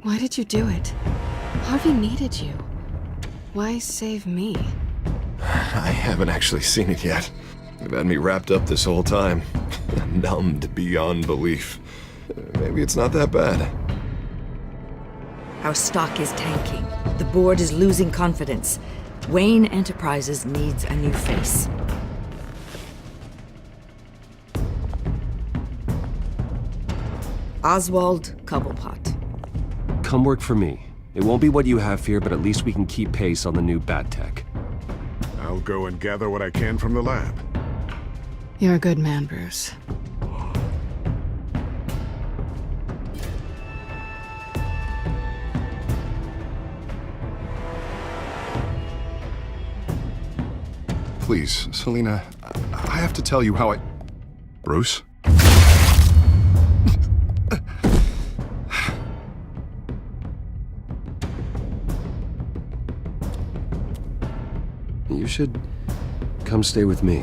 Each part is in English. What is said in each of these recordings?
Why did you do it? Harvey needed you. Why save me? I haven't actually seen it yet. They've had me wrapped up this whole time. Numbed beyond belief. Maybe it's not that bad. Our stock is tanking. The board is losing confidence. Wayne Enterprises needs a new face. Oswald Cobblepot. Come work for me. It won't be what you have here, but at least we can keep pace on the new bat tech. I'll go and gather what I can from the lab. You're a good man, Bruce. Please, Selina, I have to tell you how I... Bruce? You should come stay with me.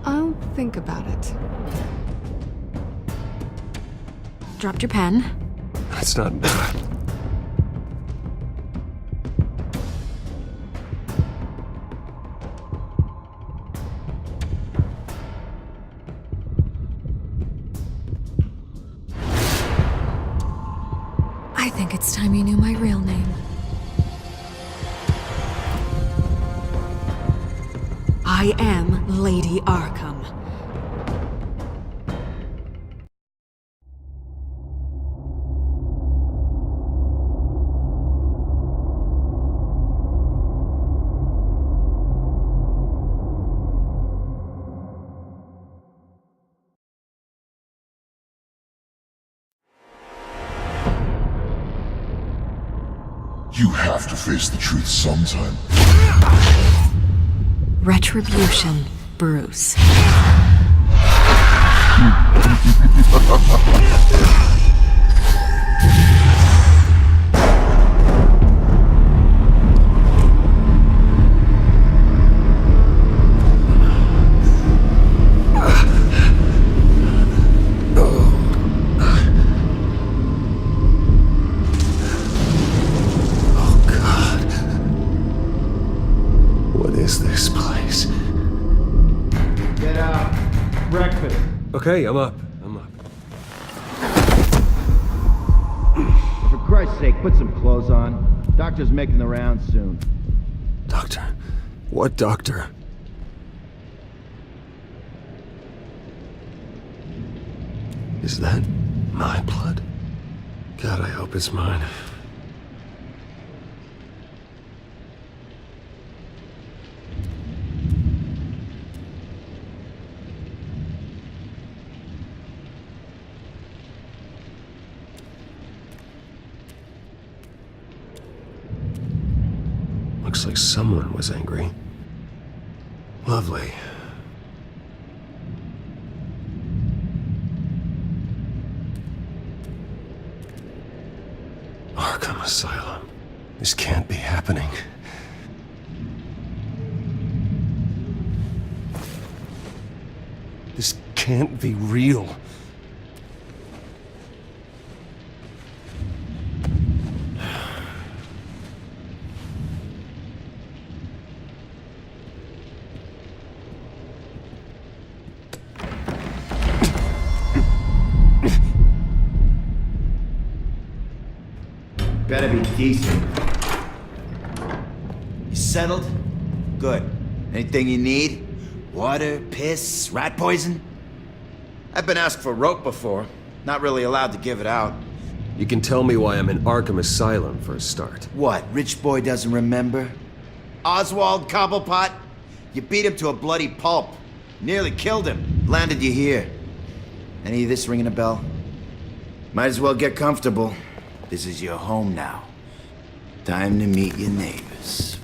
I'll think about it. Dropped your pen. That's not... I think it's time you knew my real name. I am Lady Arkham. You have to face the truth sometime. Retribution, Bruce. Okay, I'm up. For Christ's sake, put some clothes on. Doctor's making the rounds soon. Doctor? What doctor? Is that my blood? God, I hope it's mine. Looks like someone was angry. Lovely. Arkham Asylum. This can't be happening. This can't be real. Better be decent. You settled? Good. Anything you need? Water, piss, rat poison? I've been asked for rope before. Not really allowed to give it out. You can tell me why I'm in Arkham Asylum for a start. What, rich boy doesn't remember? Oswald Cobblepot? You beat him to a bloody pulp. Nearly killed him. Landed you here. Any of this ringing a bell? Might as well get comfortable. This is your home now. Time to meet your neighbors.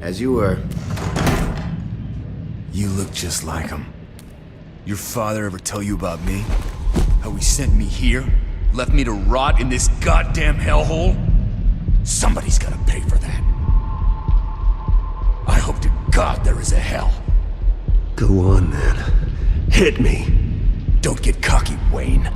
As you were. You look just like him. Your father ever tell you about me? How he sent me here? Left me to rot in this goddamn hellhole? Somebody's gotta pay for that. I hope to God there is a hell. Go on, then. Hit me. Don't get cocky, Wayne.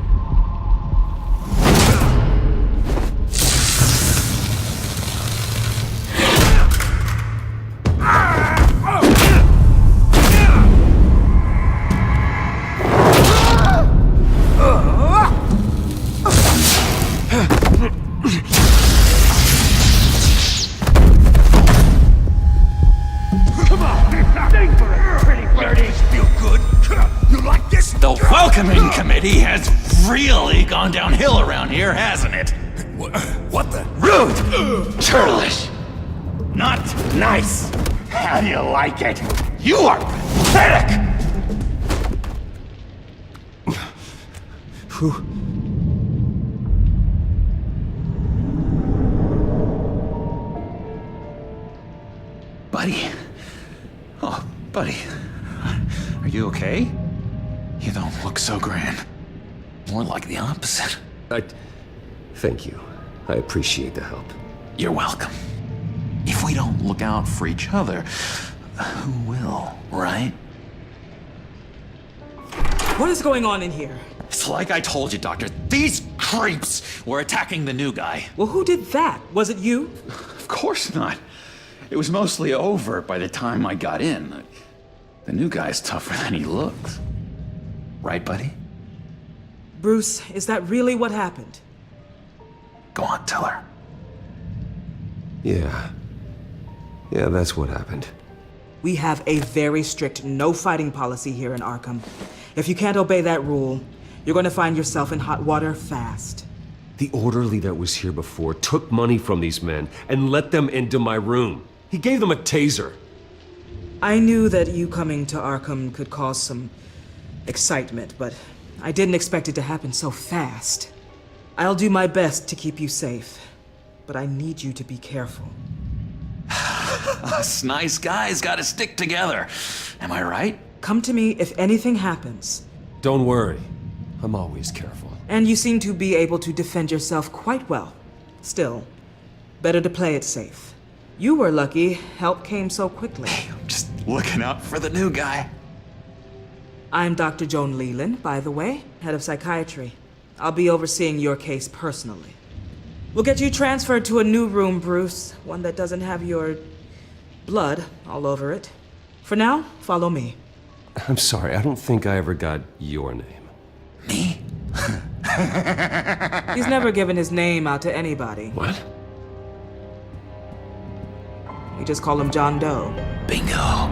The welcoming committee has really gone downhill around here, hasn't it? What the? Rude! Churlish! Not nice! How do you like it? You are pathetic! Buddy. Oh, buddy. Are you okay? You don't look so grand. More like the opposite. Thank you. I appreciate the help. You're welcome. If we don't look out for each other, who will, right? What is going on in here? It's like I told you, Doctor. These creeps were attacking the new guy. Well, who did that? Was it you? Of course not. It was mostly over by the time I got in. The new guy's tougher than he looks. Right, buddy? Bruce, is that really what happened? Go on, tell her. Yeah, that's what happened. We have a very strict no fighting policy here in Arkham. If you can't obey that rule, you're going to find yourself in hot water fast. The orderly that was here before took money from these men and let them into my room. He gave them a taser. I knew that you coming to Arkham could cause some excitement, but I didn't expect it to happen so fast. I'll do my best to keep you safe, but I need you to be careful. Us nice guys gotta stick together. Am I right? Come to me if anything happens. Don't worry. I'm always careful. And you seem to be able to defend yourself quite well. Still, better to play it safe. You were lucky help came so quickly. I'm just looking out for the new guy. I'm Dr. Joan Leland, by the way, head of psychiatry. I'll be overseeing your case personally. We'll get you transferred to a new room, Bruce. One that doesn't have your blood all over it. For now, follow me. I'm sorry, I don't think I ever got your name. Me? He's never given his name out to anybody. What? We just call him John Doe. Bingo.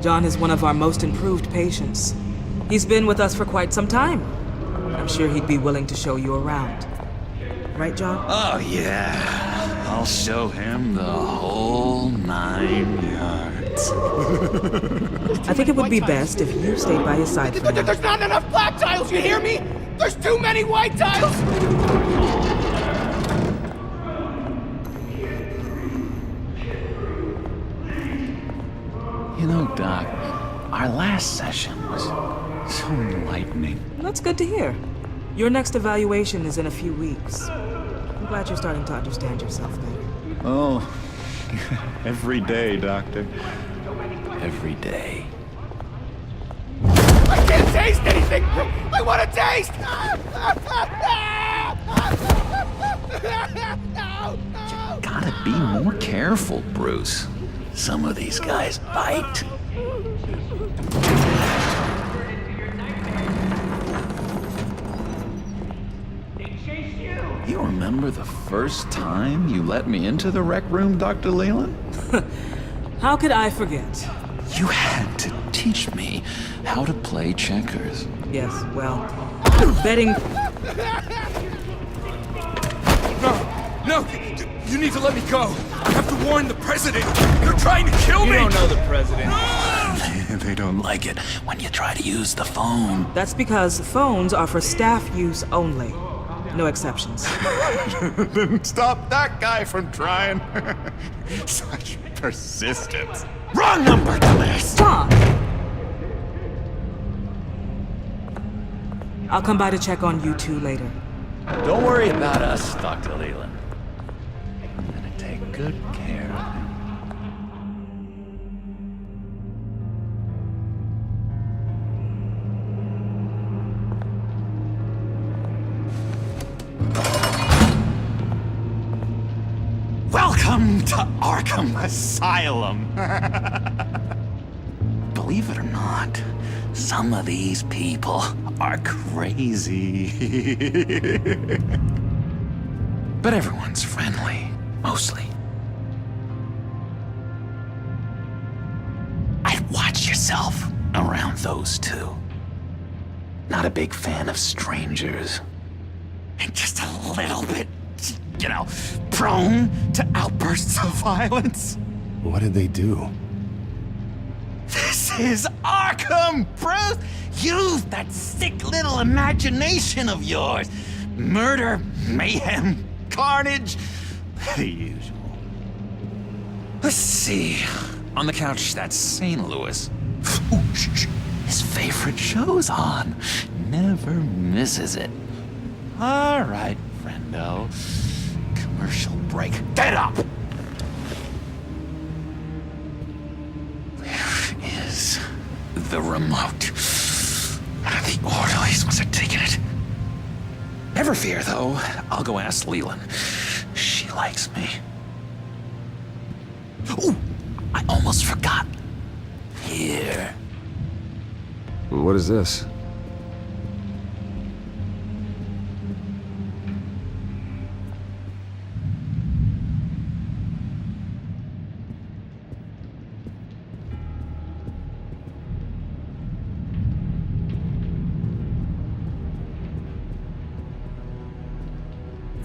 John is one of our most improved patients. He's been with us for quite some time. I'm sure he'd be willing to show you around. Right, John? Oh, yeah. I'll show him the whole 9 yards. I think it would be best if you stayed by his side for now. There's not enough black tiles, you hear me? There's too many white tiles! You know, Doc, our last session was so enlightening. That's good to hear. Your next evaluation is in a few weeks. I'm glad you're starting to understand yourself better. Oh, every day, Doctor. Every day. I can't taste anything! I want to taste! You gotta be more careful, Bruce. Some of these guys bite. You remember the first time you let me into the rec room, Dr. Leland? How could I forget? You had to teach me how to play checkers. Yes, well, betting... No! You need to let me go! I have to warn the president! They're trying to kill me! You don't know the president. They don't like it when you try to use the phone. That's because phones are for staff use only. No exceptions. Didn't stop that guy from trying. Such persistence. Wrong number, dumbass! John! I'll come by to check on you two later. Don't worry about us, Dr. Leland. I'm gonna take good care of him. Welcome to Arkham Asylum. Believe it or not, some of these people are crazy. But everyone's friendly, mostly. I'd watch yourself around those two. Not a big fan of strangers. And just a little bit, you know, prone to outbursts of violence. What did they do? This is Arkham, Bruce! Use that sick little imagination of yours. Murder, mayhem, carnage, the usual. Let's see. On the couch, that's St. Louis. Ooh, shh. His favorite show's on. Never misses it. All right, friendo. Commercial break. Get up! Where is the remote? The orderlies must have taken it. Never fear, though. I'll go ask Leland. She likes me. Ooh, I almost forgot. Here. What is this?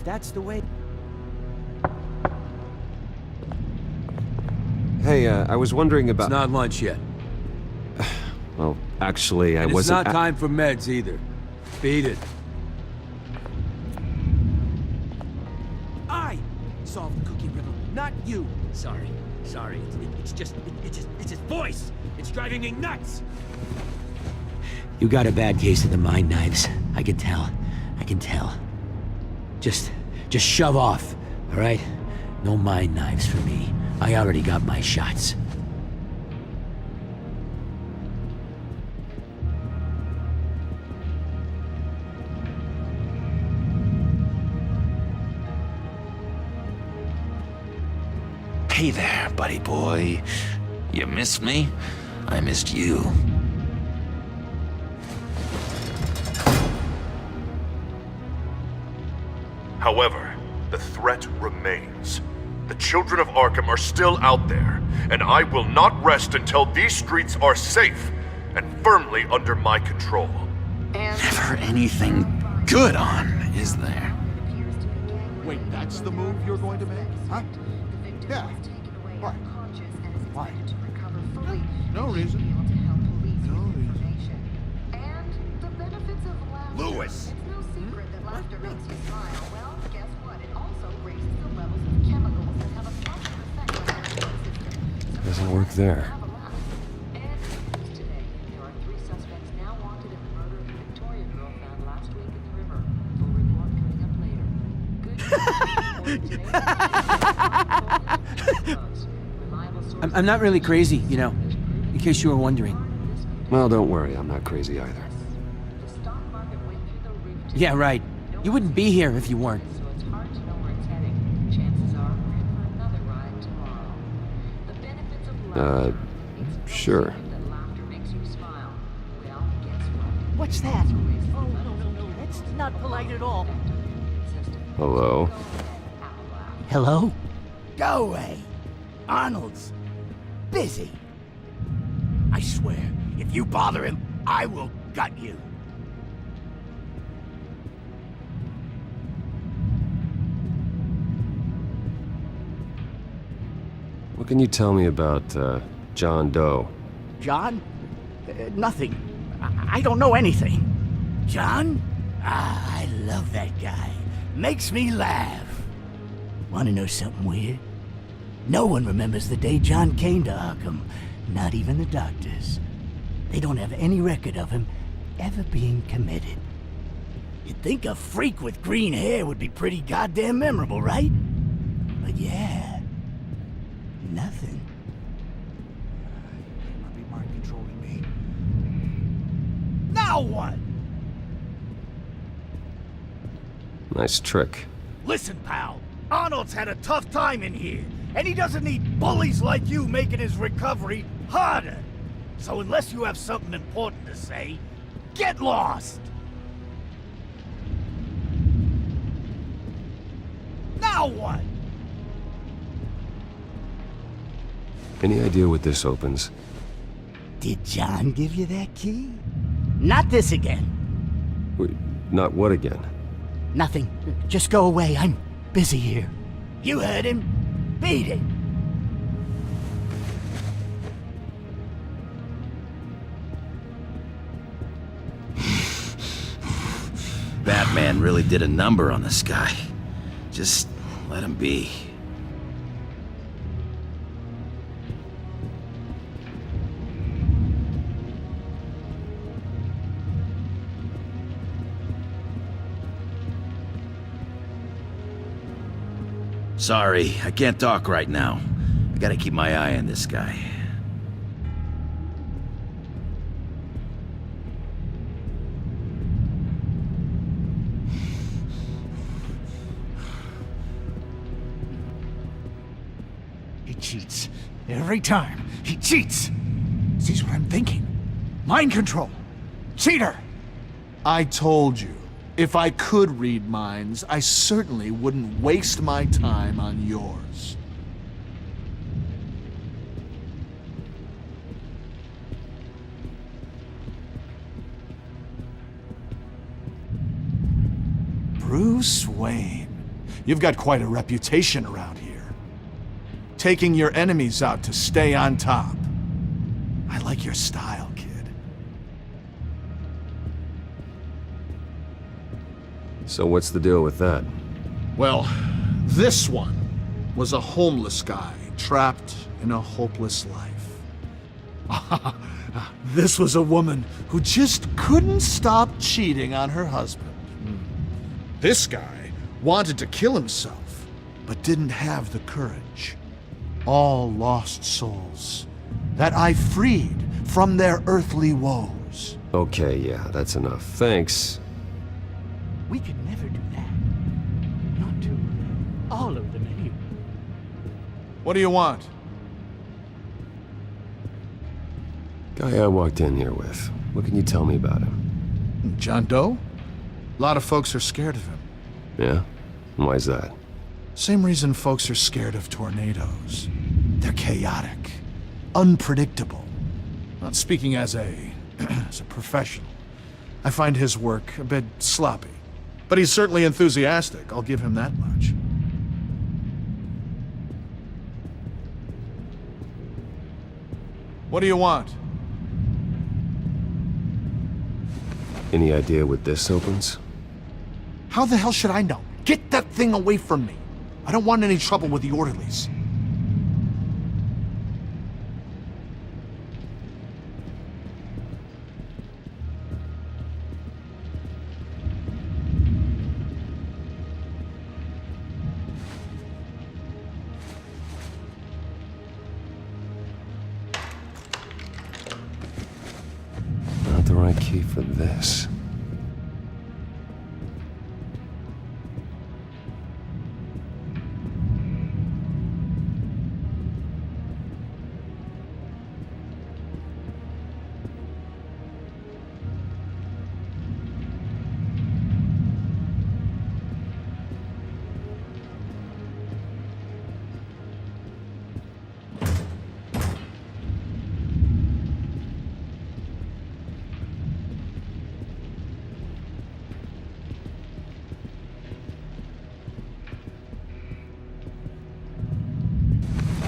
That's the way. Hey, I was wondering about... It's not lunch yet. Well, actually, I It's wasn't... not time for meds either. Beat it. I solved the cookie riddle, not you. Sorry. It's just his voice. It's driving me nuts. You got a bad case of the mind knives. I can tell. Just shove off, all right? No mind knives for me. I already got my shots. Hey there, buddy boy. You missed me? I missed you. However, the threat remains. The children of Arkham are still out there, and I will not rest until these streets are safe and firmly under my control. Never anything good on, is there? Wait, that's the move you're going to make? Huh? Yeah. What? Why? No reason. Lewis! Doesn't work there. I'm not really crazy, you know, in case you were wondering. Well, don't worry, I'm not crazy either. Yeah, right. You wouldn't be here if you weren't. Sure. What's that? Oh, no. That's not polite at all. Hello? Hello? Go away. Arnold's busy. I swear, if you bother him, I will gut you. What can you tell me about, John Doe? John? Nothing. I don't know anything. John? Ah, I love that guy. Makes me laugh. Want to know something weird? No one remembers the day John came to Arkham. Not even the doctors. They don't have any record of him ever being committed. You'd think a freak with green hair would be pretty goddamn memorable, right? But yeah, nothing. He might be mind controlling me. Now what? Nice trick. Listen, pal. Arnold's had a tough time in here, and he doesn't need bullies like you making his recovery harder. So unless you have something important to say, get lost! Now what? Any idea what this opens? Did John give you that key? Not this again. Wait, not what again? Nothing. Just go away. I'm busy here. You heard him. Beat it. Batman really did a number on this guy. Just let him be. Sorry, I can't talk right now. I gotta keep my eye on this guy. He cheats. Every time. He cheats. Sees what I'm thinking. Mind control. Cheater! I told you. If I could read minds, I certainly wouldn't waste my time on yours. Bruce Wayne. You've got quite a reputation around here. Taking your enemies out to stay on top. I like your style, kid. So what's the deal with that? Well, this one was a homeless guy trapped in a hopeless life. This was a woman who just couldn't stop cheating on her husband. This guy wanted to kill himself, but didn't have the courage. All lost souls that I freed from their earthly woes. Okay, yeah, that's enough. Thanks. We could never do that. Not to all of them anyway. What do you want? Guy I walked in here with. What can you tell me about him? John Doe? A lot of folks are scared of him. Yeah? Why's that? Same reason folks are scared of tornadoes. They're chaotic, unpredictable. Not speaking as a professional, I find his work a bit sloppy. But he's certainly enthusiastic, I'll give him that much. What do you want? Any idea what this opens? How the hell should I know? Get that thing away from me. I don't want any trouble with the orderlies. Not the right key for this.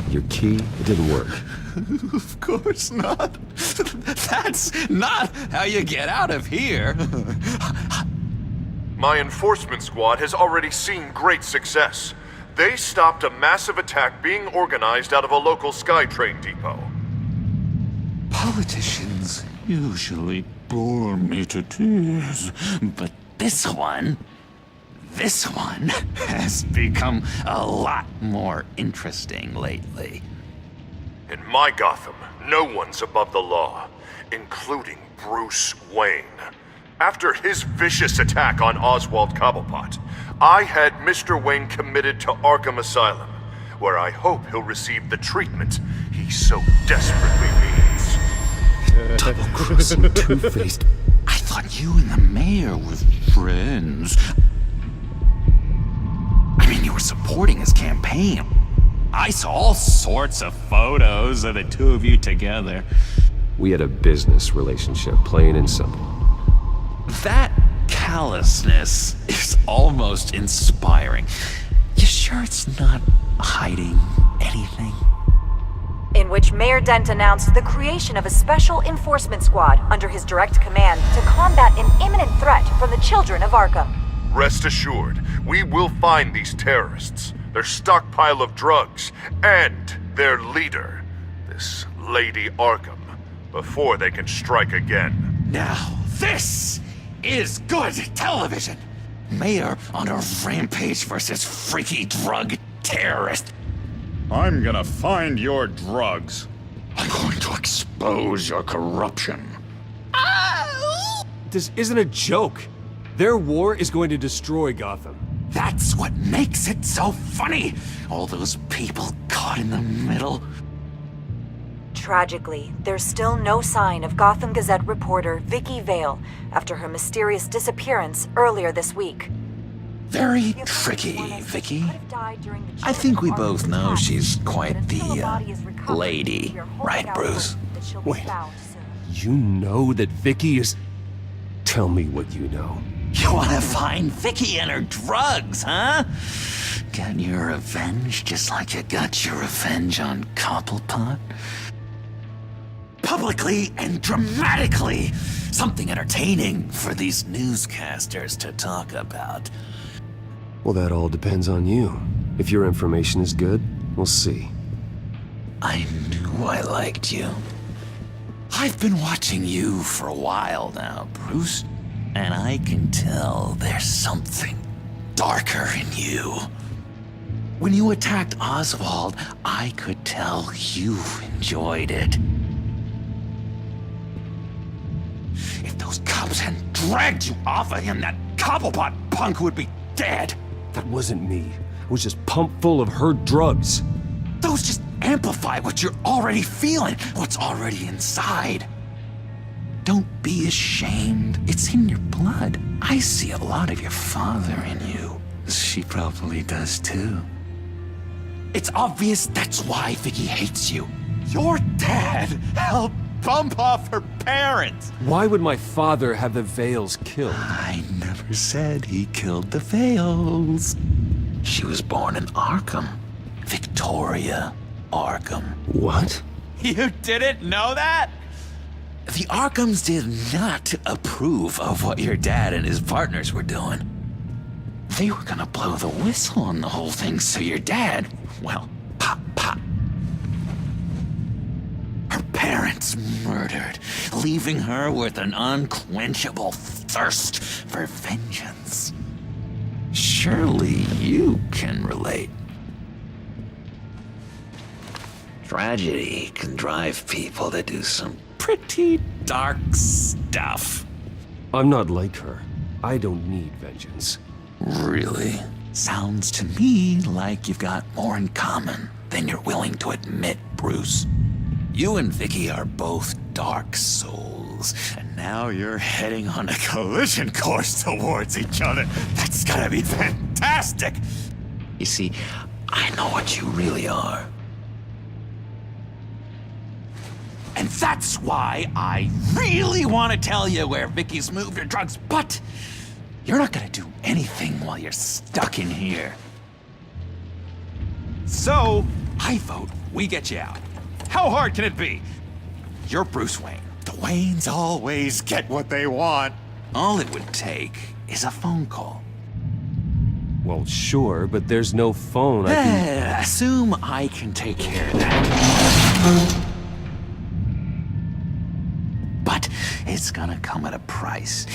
Your key, it didn't work. Of course not. That's not how you get out of here. My enforcement squad has already seen great success. They stopped a massive attack being organized out of a local SkyTrain depot. Politicians usually bore me to tears, but this one has become a lot more interesting lately. In my Gotham, no one's above the law, including Bruce Wayne. After his vicious attack on Oswald Cobblepot, I had Mr. Wayne committed to Arkham Asylum, where I hope he'll receive the treatment he so desperately needs. Double-crossing, two-faced. I thought you and the mayor were friends. I mean, you were supporting his campaign. I saw all sorts of photos of the two of you together. We had a business relationship, plain and simple. That callousness is almost inspiring. You sure it's not hiding anything? In which Mayor Dent announced the creation of a special enforcement squad under his direct command to combat an imminent threat from the children of Arkham. Rest assured, we will find these terrorists, their stockpile of drugs, and their leader, this Lady Arkham, before they can strike again. Now, this is good television! Mayor on a rampage versus freaky drug terrorist. I'm gonna find your drugs. I'm going to expose your corruption. This isn't a joke. Their war is going to destroy Gotham. That's what makes it so funny! All those people caught in the middle. Tragically, there's still no sign of Gotham Gazette reporter Vicky Vale after her mysterious disappearance earlier this week. Very tricky, Vicky. I think we both know she's quite the, lady, right, Bruce? Wait, you know that Vicky is... Tell me what you know. You wanna find Vicky and her drugs, huh? Get your revenge just like you got your revenge on Cobblepot? Publicly and dramatically! Something entertaining for these newscasters to talk about. Well, that all depends on you. If your information is good, we'll see. I knew I liked you. I've been watching you for a while now, Bruce, and I can tell there's something darker in you. When you attacked Oswald, I could tell you enjoyed it. If those cops hadn't dragged you off of him, that Cobblepot punk would be dead. That wasn't me. It was just pumped full of her drugs. Those just amplify what you're already feeling, what's already inside. Don't be ashamed. It's in your blood. I see a lot of your father in you. She probably does too. It's obvious that's why Vicky hates you. Your dad helped bump off her parents. Why would my father have the Vales killed? I never said he killed the Vales. She was born in Arkham. Victoria Arkham. What? You didn't know that? The Arkhams did not approve of what your dad and his partners were doing. They were gonna blow the whistle on the whole thing, so your dad, well, pop. Her parents murdered, leaving her with an unquenchable thirst for vengeance. Surely you can relate. Tragedy can drive people to do some pretty dark stuff. I'm not like her. I don't need vengeance. Really? Sounds to me like you've got more in common than you're willing to admit, Bruce. You and Vicky are both dark souls, and now you're heading on a collision course towards each other. That's gonna be fantastic! You see, I know what you really are. And that's why I really want to tell you where Vicky's moved her drugs, but you're not gonna do anything while you're stuck in here. So, I vote we get you out. How hard can it be? You're Bruce Wayne. The Waynes always get what they want. All it would take is a phone call. Well, sure, but there's no phone. I can... Assume I can take care of that. But it's gonna come at a price.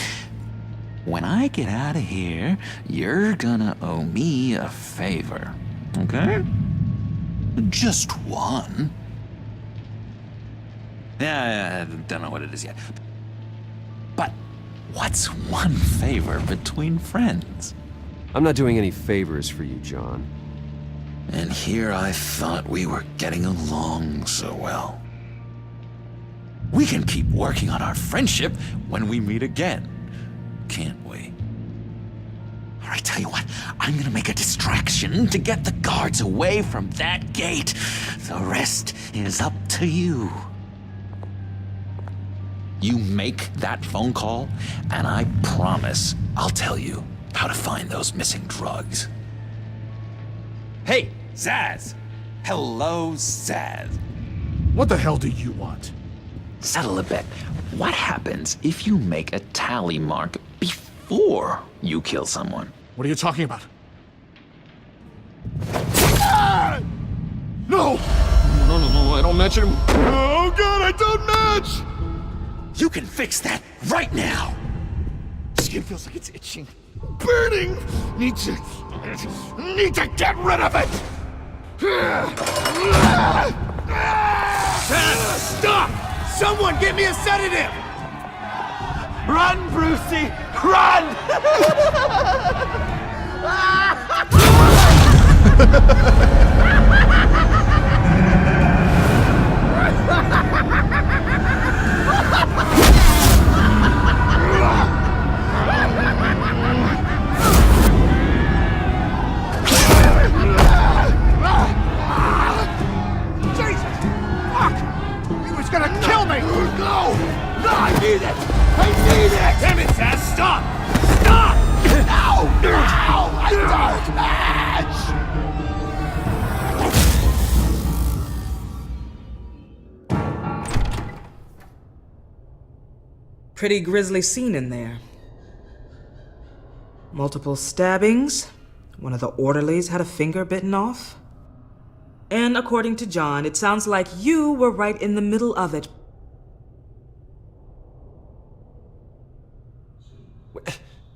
when I get out of here, you're gonna owe me a favor, okay? Just one. Yeah, I don't know what it is yet. But what's one favor between friends? I'm not doing any favors for you, John. And here I thought we were getting along so well. We can keep working on our friendship when we meet again, can't we? All right, tell you what, I'm gonna make a distraction to get the guards away from that gate. The rest is up to you. You make that phone call, and I promise I'll tell you how to find those missing drugs. Hey, Zaz! Hello, Zaz. What the hell do you want? Settle a bet. What happens if you make a tally mark before you kill someone? What are you talking about? Ah! No! No, I don't match him. Oh god, I don't match! You can fix that right now! Skin feels like it's itching. Burning! Need to get rid of it! Stop! Someone get me a sedative! Run, Brucey! Run! Jesus! Fuck! He was gonna kill me! No! No, I need it! I need it! Damn it, Zaz! Stop! Stop! No! No! I don't match! Pretty grisly scene in there. Multiple stabbings. One of the orderlies had a finger bitten off. And according to John, it sounds like you were right in the middle of it.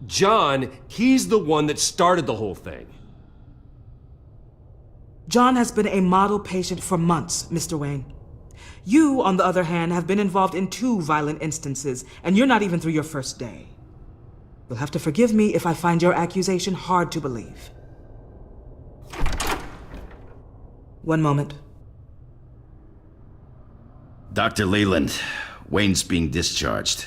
John, he's the one that started the whole thing. John has been a model patient for months, Mr. Wayne. You, on the other hand, have been involved in 2 violent instances, and you're not even through your first day. You'll have to forgive me if I find your accusation hard to believe. One moment. Dr. Leland, Wayne's being discharged.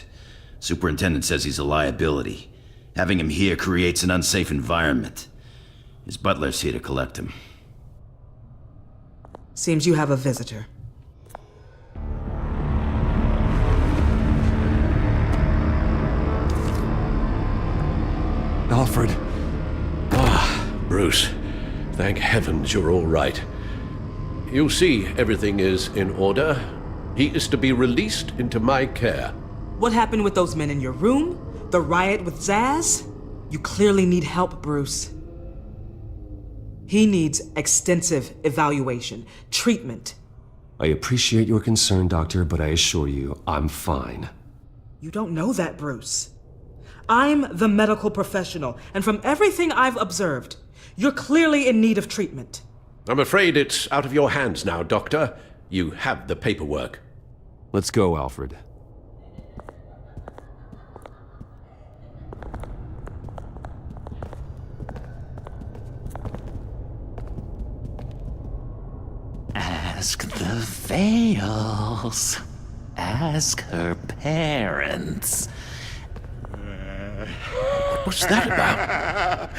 Superintendent says he's a liability. Having him here creates an unsafe environment. His butler's here to collect him. Seems you have a visitor. Alfred. Ah, Bruce. Thank heavens you're all right. You see, everything is in order. He is to be released into my care. What happened with those men in your room? The riot with Zaz? You clearly need help, Bruce. He needs extensive evaluation, treatment. I appreciate your concern, Doctor, but I assure you, I'm fine. You don't know that, Bruce. I'm the medical professional, and from everything I've observed, you're clearly in need of treatment. I'm afraid it's out of your hands now, Doctor. You have the paperwork. Let's go, Alfred. Ask the Veils. Ask her parents. What was that about?